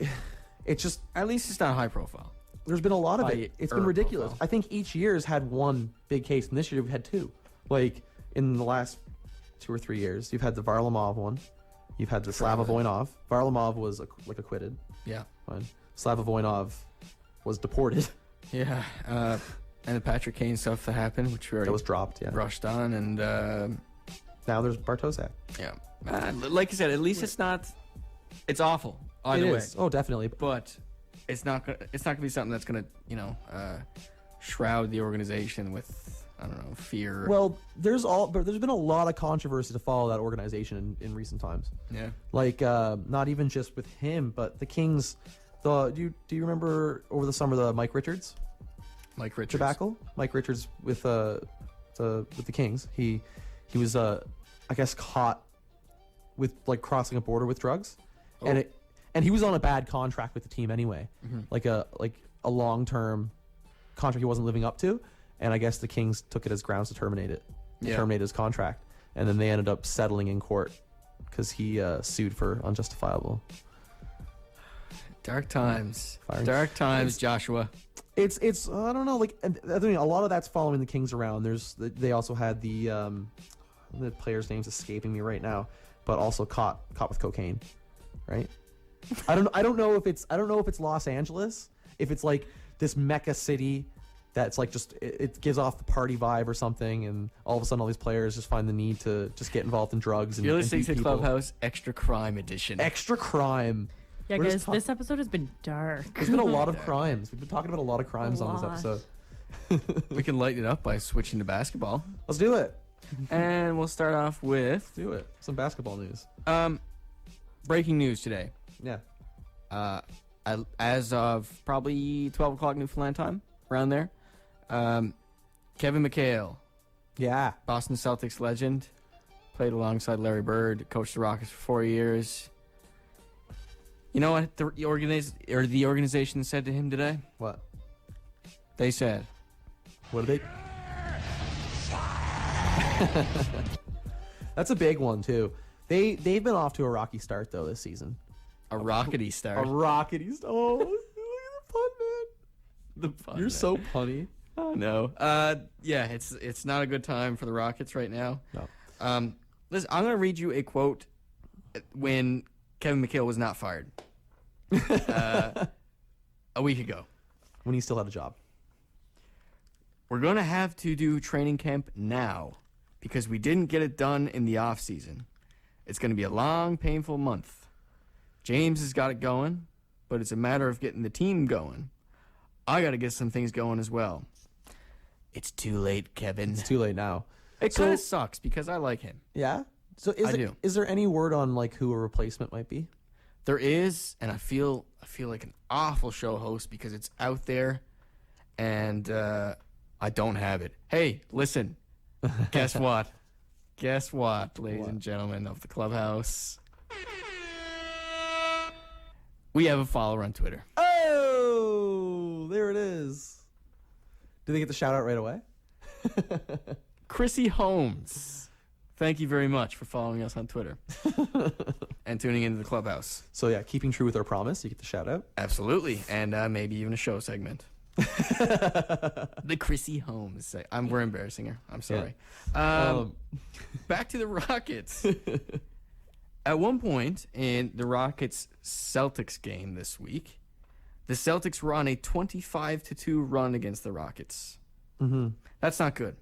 S2: just...
S1: At least it's not high profile.
S2: There's been a lot of it. It's been ridiculous.
S1: Profile.
S2: I think each year's had one big case, and this year we've had two. Like, in the last 2 or 3 years, you've had the Varlamov one. You've had the Slava Voinov. Varlamov was, acquitted.
S1: Yeah.
S2: Fine. Slava Voinov was deported.
S1: Yeah. And the Patrick Kane stuff that happened, which we already...
S2: That was dropped, yeah.
S1: Brushed on, and...
S2: now there's Bartosak.
S1: Yeah. Like I said, at least it's not... It's awful. Either way.
S2: Oh, definitely.
S1: But it's not gonna be something that's gonna, shroud the organization with, I don't know, fear.
S2: Well, there's been a lot of controversy to follow that organization in recent times.
S1: Yeah.
S2: Like, not even just with him, but the Kings. Do you remember over the summer the Mike Richards?
S1: Mike Richards.
S2: Debacle? Mike Richards with the Kings. He was I guess caught with like crossing a border with drugs.
S1: Oh.
S2: And he was on a bad contract with the team anyway, like a long-term contract he wasn't living up to, and I guess the Kings took it as grounds to terminate it, terminate his contract, and then they ended up settling in court because he sued for unjustifiable.
S1: Dark times,
S2: Firing.
S1: Dark times, Joshua.
S2: It's I don't know, like I think a lot of that's following the Kings around. They also had the player's name's escaping me right now, but also caught with cocaine, right? I don't know if it's Los Angeles, if it's like this mecca city that's like just it gives off the party vibe or something, and all of a sudden all these players just find the need to just get involved in drugs. And
S1: you're listening
S2: and
S1: to
S2: beat people.
S1: Clubhouse Extra Crime Edition.
S2: Extra crime.
S15: Yeah, guys, this episode has been dark.
S2: There's been a lot of crimes. We've been talking about a lot of crimes on this episode.
S1: We can lighten it up by switching to basketball.
S2: Let's do it.
S1: And we'll start off with
S2: do it. Some basketball news.
S1: Breaking news today.
S2: Yeah.
S1: As of probably 12 o'clock Newfoundland time, around there, Kevin McHale.
S2: Yeah.
S1: Boston Celtics legend. Played alongside Larry Bird. Coached the Rockets for 4 years. You know what the organization said to him today?
S2: What?
S1: They said.
S2: What did they? That's a big one too. They've been off to a rocky start though this season.
S1: A rockety start.
S2: A rockety start. Oh, look at the pun, man.
S1: The pun.
S2: You're so punny.
S1: Oh no. Yeah, it's not a good time for the Rockets right now.
S2: No.
S1: Listen, I'm gonna read you a quote when Kevin McHale was not fired. A week ago.
S2: When he still had a job.
S1: We're going to have to do training camp now because we didn't get it done in the off season. It's going to be a long, painful month. James has got it going, but it's a matter of getting the team going. I got to get some things going as well. It's too late, Kevin.
S2: It's too late now.
S1: It kind of sucks because I like him.
S2: Yeah? So is there any word on like who a replacement might be?
S1: There is, and I feel like an awful show host because it's out there, and I don't have it. Hey, listen. Guess what? Guess what, ladies and gentlemen of the Clubhouse? We have a follower on Twitter.
S2: Oh, there it is. Do they get the shout out right away?
S1: Chrissy Holmes. Thank you very much for following us on Twitter and tuning into the Clubhouse.
S2: So yeah, keeping true with our promise, you get the shout out.
S1: Absolutely, and maybe even a show segment. The Chrissy Holmes. We're embarrassing her. I'm sorry.
S2: Yeah.
S1: Back to the Rockets. At one point in the Rockets-Celtics game this week, the Celtics were on a 25-2 run against the Rockets.
S2: Mm-hmm.
S1: That's not good.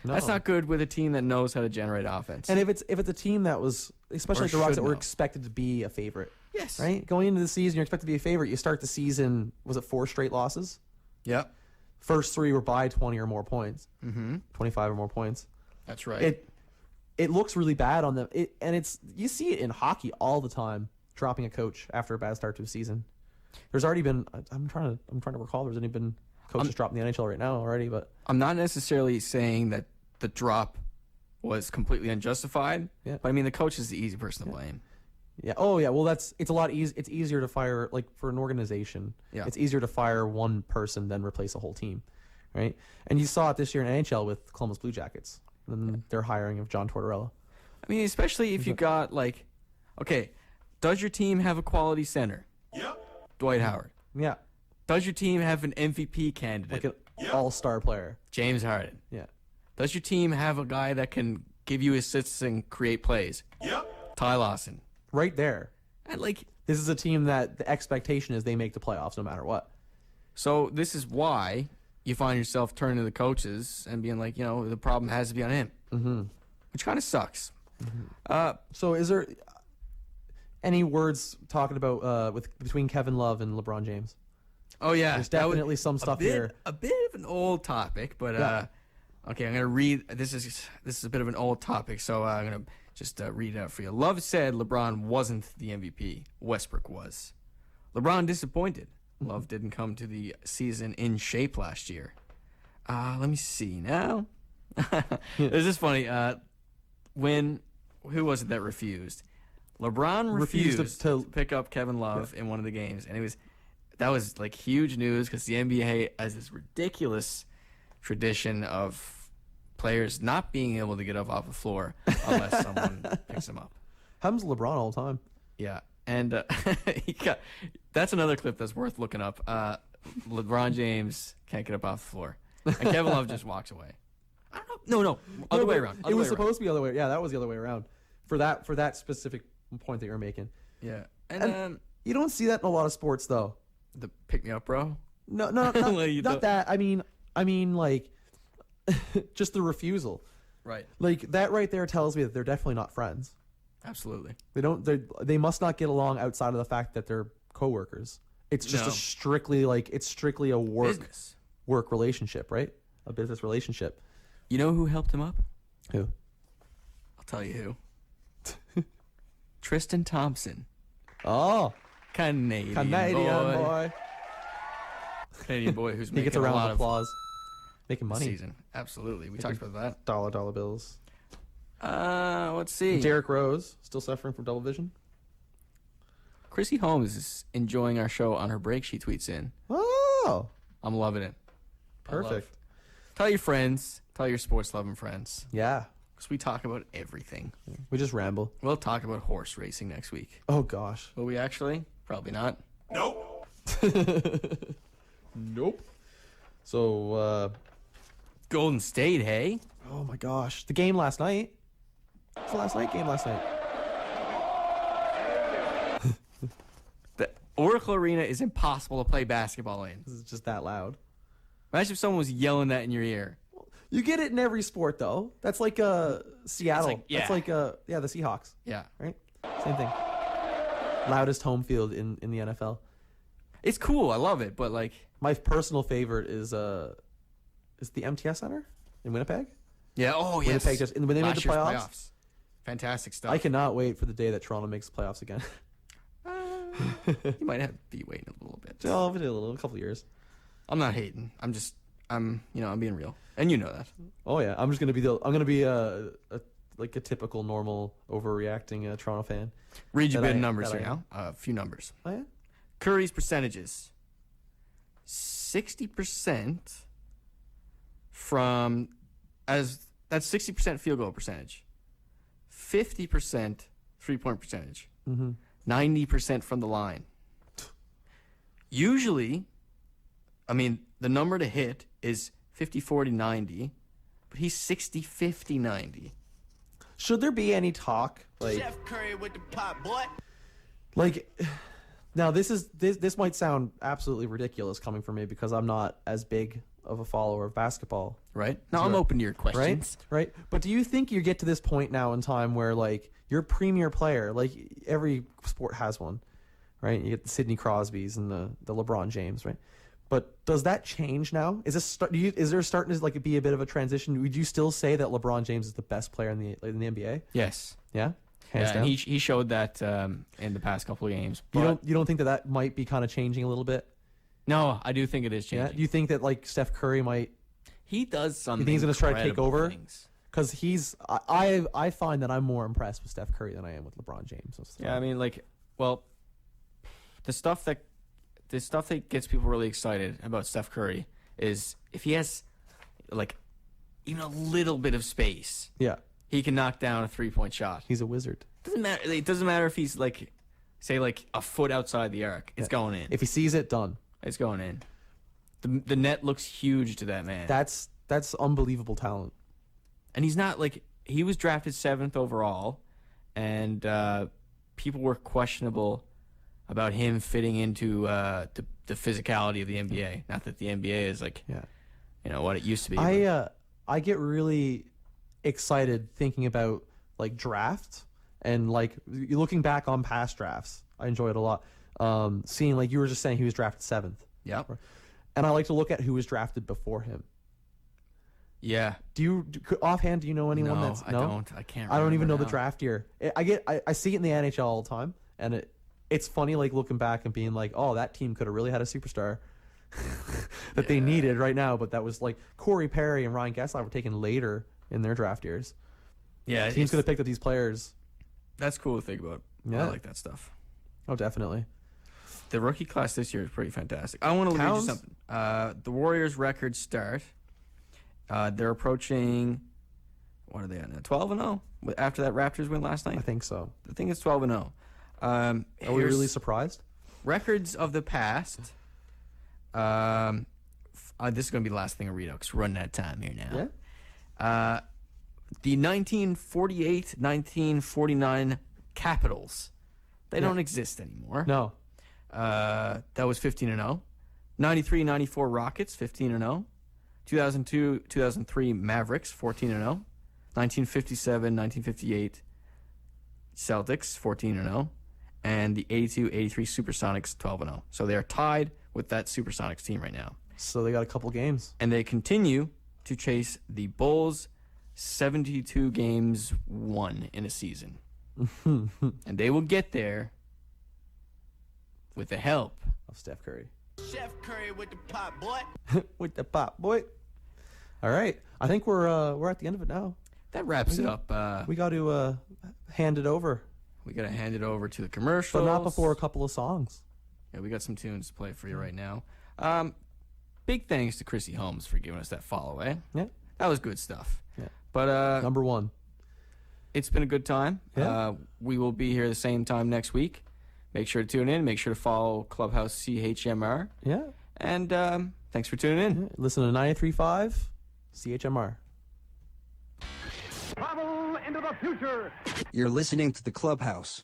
S2: No.
S1: That's not good with a team that knows how to generate offense.
S2: And if it's a team that was, especially like the Rockets, that were expected to be a favorite.
S1: Yes.
S2: Right? Going into the season, you're expected to be a favorite. You start the season, was it 4 straight losses?
S1: Yep.
S2: First 3 were by 20 or more points.
S1: Mm-hmm.
S2: 25 or more points.
S1: That's right.
S2: It looks really bad on them. You see it in hockey all the time, dropping a coach after a bad start to a season. There's already been, I'm trying to recall, there's only been coaches dropping the NHL right now already, but
S1: I'm not necessarily saying that the drop was completely unjustified.
S2: Yeah.
S1: But I mean, the coach is the easy person to blame.
S2: Yeah. Oh yeah. Well, it's a lot easy. It's easier to fire, like for an organization.
S1: Yeah.
S2: It's easier to fire one person than replace a whole team, right? And you saw it this year in NHL with Columbus Blue Jackets and their hiring of John Tortorella.
S1: I mean, especially if you got like, okay, does your team have a quality center?
S4: Yep.
S1: Dwight Howard.
S2: Yeah.
S1: Does your team have an MVP candidate?
S2: Like an all-star player.
S1: James Harden.
S2: Yeah.
S1: Does your team have a guy that can give you assists and create plays?
S4: Yep.
S1: Ty Lawson.
S2: Right there.
S1: And like,
S2: this is a team that the expectation is they make the playoffs no matter what.
S1: So this is why you find yourself turning to the coaches and being like, the problem has to be on him.
S2: Mm-hmm.
S1: Which kind of sucks.
S2: Mm-hmm. So is there any words talking about between Kevin Love and LeBron James?
S1: Oh, yeah.
S2: There's definitely some stuff here.
S1: A bit of an old topic, but okay, I'm going to read. This is a bit of an old topic, so I'm going to just read it out for you. Love said LeBron wasn't the MVP. Westbrook was. LeBron disappointed. Love didn't come to the season in shape last year. Let me see now. This is funny. Who was it that refused? LeBron refused to pick up Kevin Love in one of the games, and that was like huge news because the NBA has this ridiculous tradition of players not being able to get up off the floor unless someone picks them up.
S2: Happens to LeBron all the time.
S1: Yeah, and that's another clip that's worth looking up. LeBron James can't get up off the floor, and Kevin Love just walks away. I don't know. No, other way around.
S2: It was supposed to be the other way. Yeah, that was the other way around. For that specific point that you're making.
S1: Yeah,
S2: and you don't see that in a lot of sports though.
S1: The pick me up, bro.
S2: No, not that. I mean, like, just the refusal.
S1: Right.
S2: Like that right there tells me that they're definitely not friends.
S1: Absolutely.
S2: They must not get along outside of the fact that they're coworkers. It's just strictly a work.
S1: Business.
S2: work relationship, right? A business relationship.
S1: You know who helped him up?
S2: Who?
S1: I'll tell you who. Tristan Thompson.
S2: Oh.
S1: Canadian
S2: boy.
S1: Canadian boy who's
S2: He
S1: making
S2: gets a round
S1: lot
S2: of applause. Making money.
S1: Season. Absolutely. We talked about that.
S2: Dollar bills.
S1: Let's see.
S2: Derrick Rose, still suffering from double vision.
S1: Chrissy Holmes is enjoying our show on her break. She tweets in.
S2: Oh.
S1: I'm loving it.
S2: Perfect.
S1: Tell your friends. Tell your sports-loving friends.
S2: Yeah.
S1: Because we talk about everything.
S2: We just ramble.
S1: We'll talk about horse racing next week.
S2: Oh, gosh.
S1: Will we actually? Probably not.
S4: Nope.
S2: Nope. So,
S1: Golden State, hey?
S2: Oh, my gosh. The game last night. It's the last night game last night.
S1: The Oracle Arena is impossible to play basketball in.
S2: This is just that loud.
S1: Imagine if someone was yelling that in your ear.
S2: You get it in every sport, though. That's like Seattle. That's like the Seahawks.
S1: Yeah.
S2: Right? Same thing. Loudest home field in the NFL.
S1: It's cool. I love it, but like
S2: my personal favorite is the MTS Center in Winnipeg.
S1: Yeah. Oh, yes.
S2: Winnipeg when they made the playoffs.
S1: Fantastic stuff.
S2: I cannot wait for the day that Toronto makes the playoffs again.
S1: You might have to be waiting a little bit.
S2: Oh, a couple of years.
S1: I'm not hating. I'm being real, and you know that.
S2: Oh yeah, I'm gonna be a typical normal overreacting Toronto fan.
S1: Read your bit of numbers here now. A few numbers.
S2: Oh yeah.
S1: Curry's percentages: 60% that's 60% field goal percentage, 50% 3-point percentage, 90% from the line. Usually, the number to hit is 50-40-90, but he's 60-50-90.
S2: Should there be any talk
S7: Chef Curry with the pot, boy?
S2: Now this might sound absolutely ridiculous coming from me because I'm not as big of a follower of basketball.
S1: Right? No, I'm open to your questions.
S2: Right? But do you think you get to this point now in time where you're a premier player, every sport has one, right? You get the Sidney Crosbys and the LeBron James, right? But does that change now? Is there starting to be a bit of a transition? Would you still say that LeBron James is the best player in the NBA?
S1: Yes.
S2: Yeah. Hands down.
S1: And he showed that in the past couple of games. But
S2: You don't think that might be kind of changing a little bit?
S1: No, I do think it is changing.
S2: Yeah. Do you think that Steph Curry might?
S1: He does something.
S2: You think he's going to try to take over?
S1: Because
S2: I find that I'm more impressed with Steph Curry than I am with LeBron James.
S1: Yeah, the stuff that gets people really excited about Steph Curry is if he has even a little bit of space.
S2: Yeah.
S1: He can knock down a 3-point shot.
S2: He's a wizard.
S1: It doesn't matter if he's say a foot outside the arc. It's going in.
S2: If he sees it, done.
S1: It's going in. The net looks huge to that man.
S2: That's unbelievable talent.
S1: And he's not he was drafted 7th overall, and people were questionable about him fitting into the physicality of the NBA. Not that the NBA is what it used to be.
S2: I get really excited thinking about draft and looking back on past drafts. I enjoy it a lot. Seeing you were just saying he was drafted 7th.
S1: Yep.
S2: And I like to look at who was drafted before him.
S1: Yeah.
S2: Offhand, do you know anyone that's
S1: I don't. I can't.
S2: I don't even know
S1: now.
S2: the draft year. I see it in the NHL all the time, and it's funny looking back and being oh, that team could have really had a superstar that they needed right now, but that was Corey Perry and Ryan Getzlaf were taken later in their draft years.
S1: Yeah,
S2: teams could have picked up these players.
S1: That's cool to think about.
S2: Yeah.
S1: I like that stuff.
S2: Oh, definitely.
S1: The rookie class this year is pretty fantastic. I want to read you something. The Warriors' record start. They're approaching. What are they at now? 12-0 after that Raptors win last night.
S2: I think so.
S1: I think it's 12-0.
S2: Are we really surprised?
S1: Records of the past. This is going to be the last thing I read out because we're running out of time here now.
S2: Yeah.
S1: The 1948-1949 Capitals. They don't exist anymore.
S2: No.
S1: That was 15-0. 93-94 Rockets, 15-0. 2002-2003 Mavericks, 14-0. 1957-1958 Celtics, 14-0. And the 82-83 Supersonics, 12-0. So they are tied with that Supersonics team right now.
S2: So they got a couple games.
S1: And they continue to chase the Bulls' 72 games won in a season. And they will get there with the help
S2: of Steph Curry.
S7: Chef Curry with the pot, boy.
S2: With the pot, boy. All right. I think we're at the end of it now.
S1: That wraps it up.
S2: We got to hand it over.
S1: We got to hand it over to the commercials.
S2: But not before a couple of songs.
S1: Yeah, we got some tunes to play for you right now. Big thanks to Chrissy Holmes for giving us that follow, eh?
S2: Yeah.
S1: That was good stuff.
S2: Yeah.
S1: But
S2: number one.
S1: It's been a good time.
S2: Yeah.
S1: We will be here the same time next week. Make sure to tune in. Make sure to follow Clubhouse CHMR.
S2: Yeah.
S1: And thanks for tuning in.
S2: Yeah. Listen to 93.5 CHMR.
S5: Travel into the future.
S3: You're listening to the Clubhouse.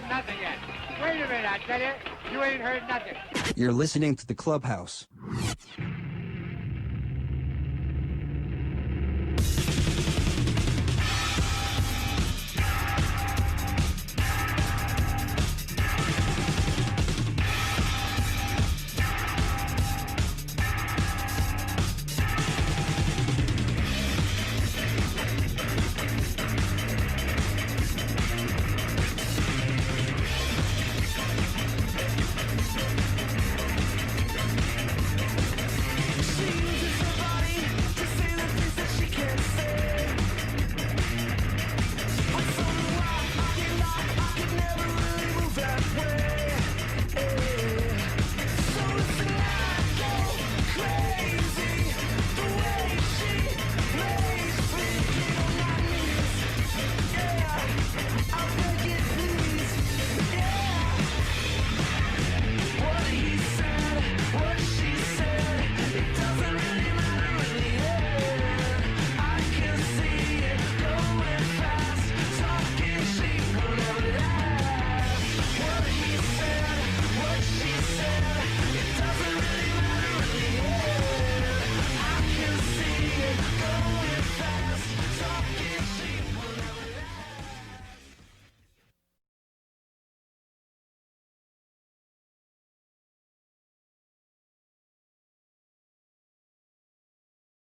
S5: Nothing yet. Wait a minute, I tell you. You ain't heard nothing.
S3: You're listening to the Clubhouse.